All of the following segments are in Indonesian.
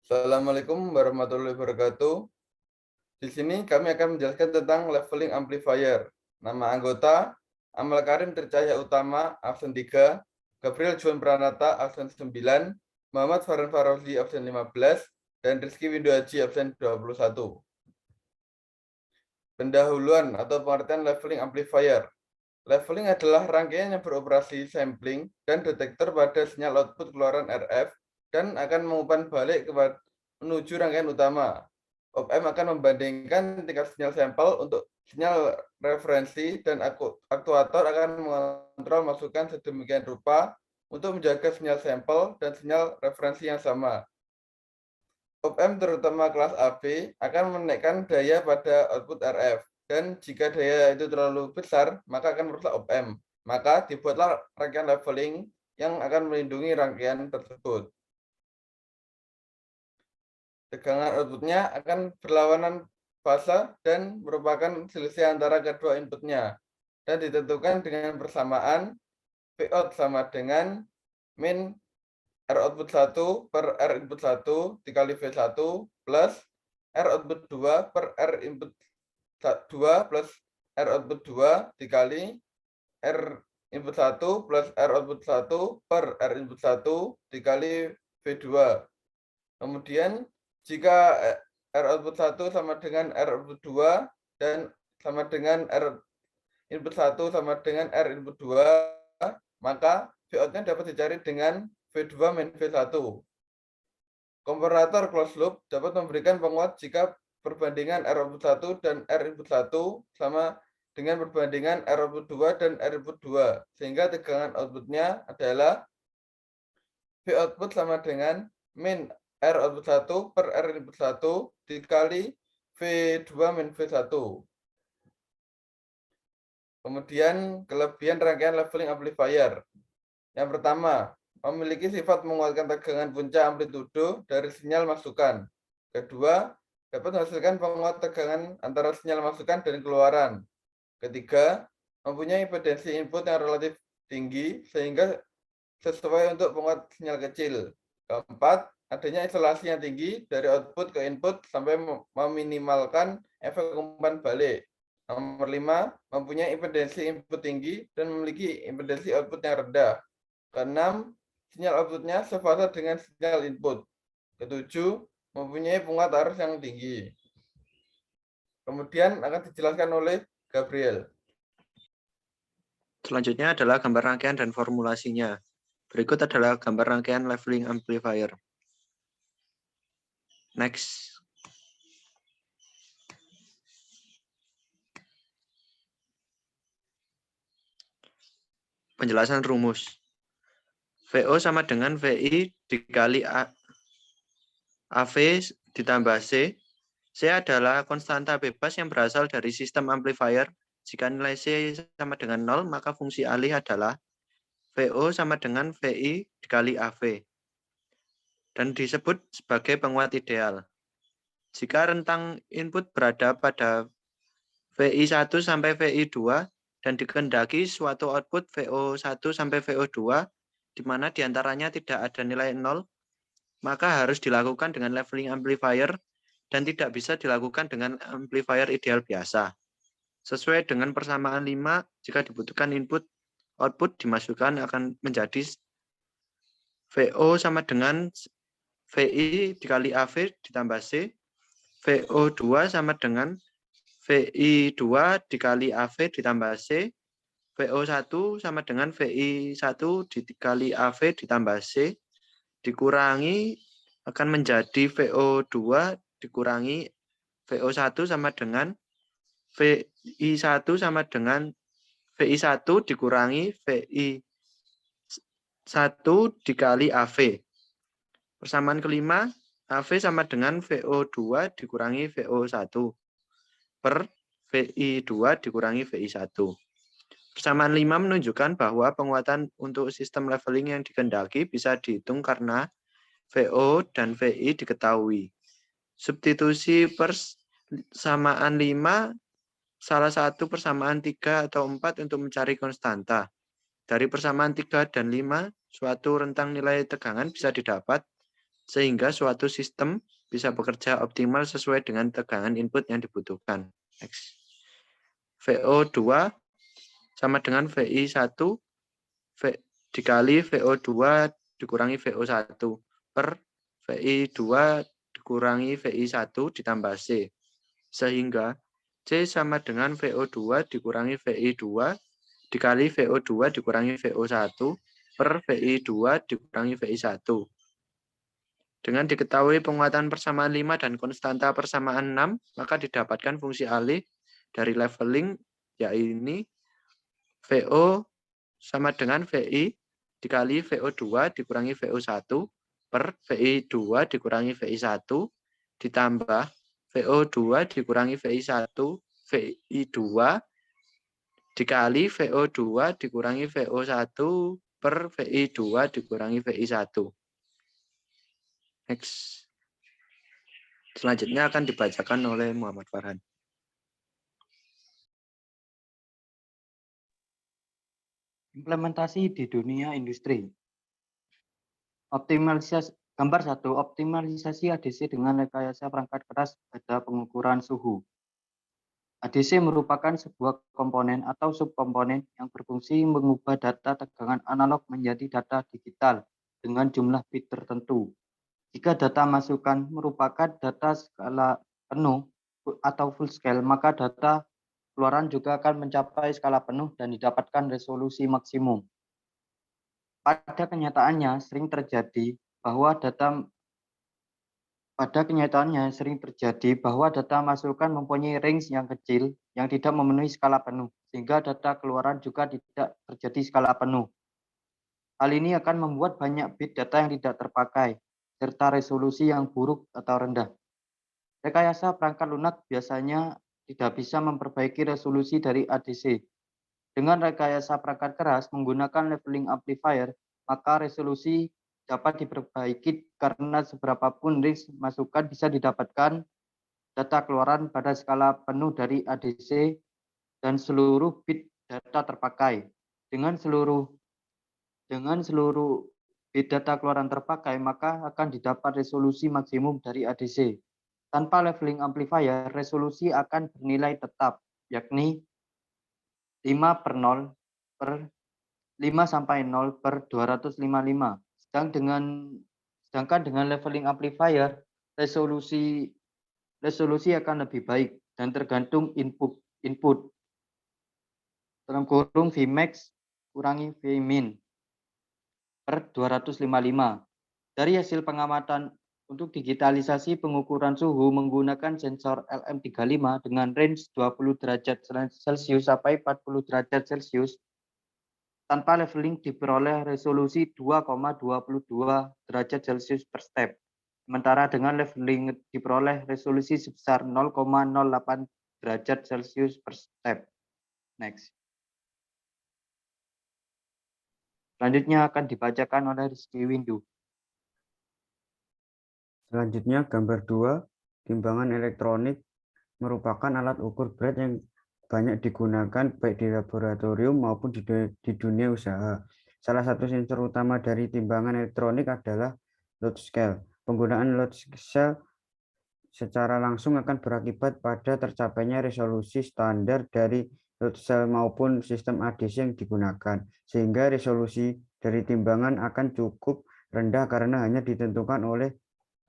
Assalamualaikum warahmatullahi wabarakatuh. Di sini kami akan menjelaskan tentang leveling amplifier. Nama anggota, Amal Karim Tricahya Utama, absen 3, Gabriel Juan Pranata, absen 9, Muhammad Farhan Farauzi, absen 15, dan Rizky Windu Haji, absen 21. Pendahuluan atau pengertian leveling amplifier. Leveling adalah rangkaian yang beroperasi sampling dan detektor pada sinyal output keluaran RF dan akan mengumpan balik menuju rangkaian utama. Op-amp akan membandingkan tingkat sinyal sampel untuk sinyal referensi dan aktuator akan mengontrol masukan sedemikian rupa untuk menjaga sinyal sampel dan sinyal referensi yang sama. Op-amp terutama kelas AB akan menaikkan daya pada output RF. Dan jika daya itu terlalu besar, maka akan merusak op-amp. Maka dibuatlah rangkaian leveling yang akan melindungi rangkaian tersebut. Tegangan outputnya akan berlawanan fase dan merupakan selisih antara kedua inputnya. Dan ditentukan dengan persamaan Vout sama dengan min R output 1 per R input 1 dikali V1 plus R output 2 per R input 2 plus R output 2 dikali R input 1 plus R output 1 per R input 1 dikali V2. Kemudian jika R output 1 sama dengan R output 2 dan sama dengan R input 1 sama dengan R input 2, maka Vout-nya dapat dicari dengan V2 min V1. Komparator closed loop dapat memberikan penguat jika perbandingan R output 1 dan R input 1 sama dengan perbandingan R output 2 dan R input 2, sehingga tegangan outputnya adalah V output sama dengan min R output 1 per R input 1 dikali V2 min V1. Kemudian kelebihan rangkaian leveling amplifier. Yang pertama, memiliki sifat menguatkan tegangan puncak amplitudo dari sinyal masukan. Kedua, dapat menghasilkan penguat tegangan antara sinyal masukan dan keluaran. Ketiga, mempunyai impedansi input yang relatif tinggi sehingga sesuai untuk penguat sinyal kecil. Keempat, adanya isolasi yang tinggi dari output ke input sampai meminimalkan efek umpan balik. Nomor 5, mempunyai impedansi input tinggi dan memiliki impedansi output yang rendah. Keenam, sinyal outputnya sefase dengan sinyal input. Ketujuh, mempunyai penguat arus yang tinggi. Kemudian akan dijelaskan oleh Gabriel. Selanjutnya adalah gambar rangkaian dan formulasinya. Berikut adalah gambar rangkaian leveling amplifier. Next. Penjelasan rumus. VO sama dengan VI dikali AV ditambah C. C adalah konstanta bebas yang berasal dari sistem amplifier. Jika nilai C sama dengan 0, maka fungsi alih adalah VO sama dengan VI dikali AV. Dan disebut sebagai penguat ideal. Jika rentang input berada pada VI1 sampai VI2 dan dikehendaki suatu output VO1 sampai VO2, di mana diantaranya tidak ada nilai 0, maka harus dilakukan dengan leveling amplifier dan tidak bisa dilakukan dengan amplifier ideal biasa. Sesuai dengan persamaan 5, jika dibutuhkan input, output dimasukkan akan menjadi VO sama dengan VI dikali AV ditambah C, VO2 sama dengan VI2 dikali AV ditambah C, VO1 sama dengan VI1 dikali AV ditambah C, dikurangi akan menjadi VO2 dikurangi VO1 sama dengan VI1 sama dengan VI1 dikurangi VI1 dikali AV. Persamaan kelima, AV sama dengan VO2 dikurangi VO1 per VI2 dikurangi VI1. Persamaan 5 menunjukkan bahwa penguatan untuk sistem leveling yang dikehendaki bisa dihitung karena VO dan VI diketahui. Substitusi persamaan 5, salah satu persamaan 3 atau 4 untuk mencari konstanta. Dari persamaan 3 dan 5, suatu rentang nilai tegangan bisa didapat sehingga suatu sistem bisa bekerja optimal sesuai dengan tegangan input yang dibutuhkan. Next. VO2 sama dengan VI1 dikali VO2 dikurangi VO1 per VI2 dikurangi VI1 ditambah C. Sehingga C sama dengan VO2 dikurangi VI2 dikali VO2 dikurangi VO1 per VI2 dikurangi VI1. Dengan diketahui penguatan persamaan 5 dan konstanta persamaan 6, maka didapatkan fungsi alih dari leveling, yaitu VO sama dengan VI dikali VO2 dikurangi VO1 per VI2 dikurangi VI1 ditambah VO2 dikurangi VI1 VI2 dikali VO2 dikurangi VO1 per VI2 dikurangi VI1. Next. Selanjutnya akan dibacakan oleh Muhammad Farhan. Implementasi di dunia industri. Optimalisasi gambar 1, optimalisasi ADC dengan rekayasa perangkat keras pada pengukuran suhu. ADC merupakan sebuah komponen atau subkomponen yang berfungsi mengubah data tegangan analog menjadi data digital dengan jumlah bit tertentu. Jika data masukan merupakan data skala penuh atau full scale, maka data keluaran juga akan mencapai skala penuh dan didapatkan resolusi maksimum. Pada kenyataannya sering terjadi bahwa data masukan mempunyai range yang kecil yang tidak memenuhi skala penuh, sehingga data keluaran juga tidak terjadi skala penuh. Hal ini akan membuat banyak bit data yang tidak terpakai, serta resolusi yang buruk atau rendah. Rekayasa perangkat lunak biasanya tidak bisa memperbaiki resolusi dari ADC. Dengan rekayasa perangkat keras menggunakan leveling amplifier, maka resolusi dapat diperbaiki karena seberapapun range masukan bisa didapatkan data keluaran pada skala penuh dari ADC dan seluruh bit data terpakai. Dengan seluruh bit data keluaran terpakai, maka akan didapat resolusi maksimum dari ADC. Tanpa leveling amplifier, resolusi akan bernilai tetap, yakni 5 sampai 0 per 255. Sedangkan dengan leveling amplifier, resolusi akan lebih baik dan tergantung input. Dalam kurung Vmax kurangi Vmin per 255. Dari hasil pengamatan untuk digitalisasi pengukuran suhu menggunakan sensor LM35 dengan range 20 derajat Celcius sampai 40 derajat Celcius, tanpa leveling diperoleh resolusi 2,22 derajat Celcius per step. Sementara dengan leveling diperoleh resolusi sebesar 0,08 derajat Celcius per step. Next. Selanjutnya akan dibacakan oleh Rizky Windu. Selanjutnya gambar 2, timbangan elektronik merupakan alat ukur berat yang banyak digunakan baik di laboratorium maupun di dunia usaha. Salah satu sensor utama dari timbangan elektronik adalah load scale. Penggunaan load scale secara langsung akan berakibat pada tercapainya resolusi standar dari load cell maupun sistem ADC yang digunakan, sehingga resolusi dari timbangan akan cukup rendah karena hanya ditentukan oleh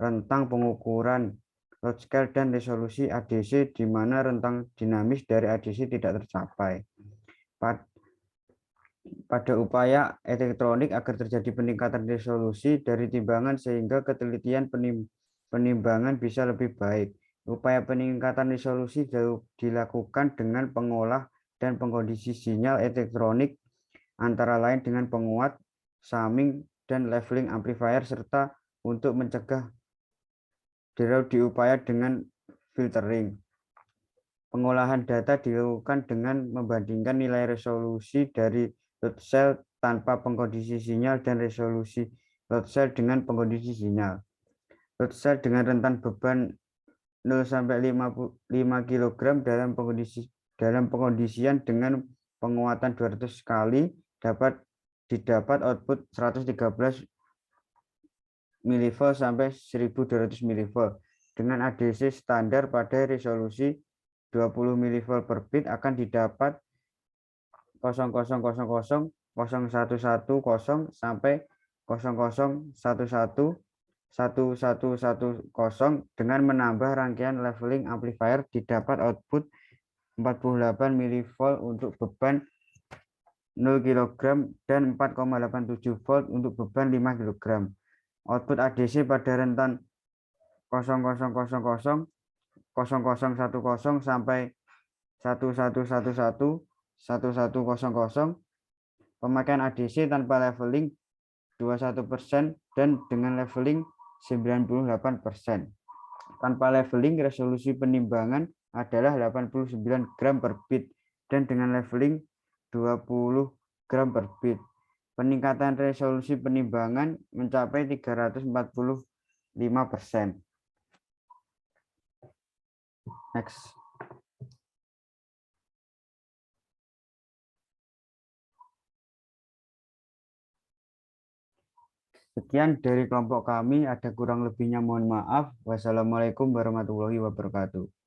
rentang pengukuran load scale dan resolusi ADC, di mana rentang dinamis dari ADC tidak tercapai. Pada upaya elektronik agar terjadi peningkatan resolusi dari timbangan sehingga ketelitian penimbangan bisa lebih baik. Upaya peningkatan resolusi dilakukan dengan pengolah dan pengkondisi sinyal elektronik, antara lain dengan penguat, summing, dan leveling amplifier, serta untuk mencegah diupaya dengan filtering. Pengolahan data dilakukan dengan membandingkan nilai resolusi dari load cell tanpa pengkondisi sinyal dan resolusi load cell dengan pengkondisi sinyal. Load cell dengan rentan beban 0 sampai 5 kg dalam pengkondisian dengan penguatan 200 kali didapat output 113 mV sampai 1200 mV dengan ADC standar pada resolusi 20 mV per bit akan didapat 0,000,01110 sampai 0,0111110 dengan menambah rangkaian leveling amplifier didapat output 48 mV untuk beban 0 kg dan 4,87 volt untuk beban 5 kg. Output ADC pada rentan 0,000,010 sampai 11111100 pemakaian ADC tanpa leveling 21% dan dengan leveling 98%. Tanpa leveling resolusi penimbangan adalah 89 gram per bit dan dengan leveling 20 gram per bit. Peningkatan resolusi penimbangan mencapai 345%. Next. Sekian dari kelompok kami, ada kurang lebihnya mohon maaf. Wassalamualaikum warahmatullahi wabarakatuh.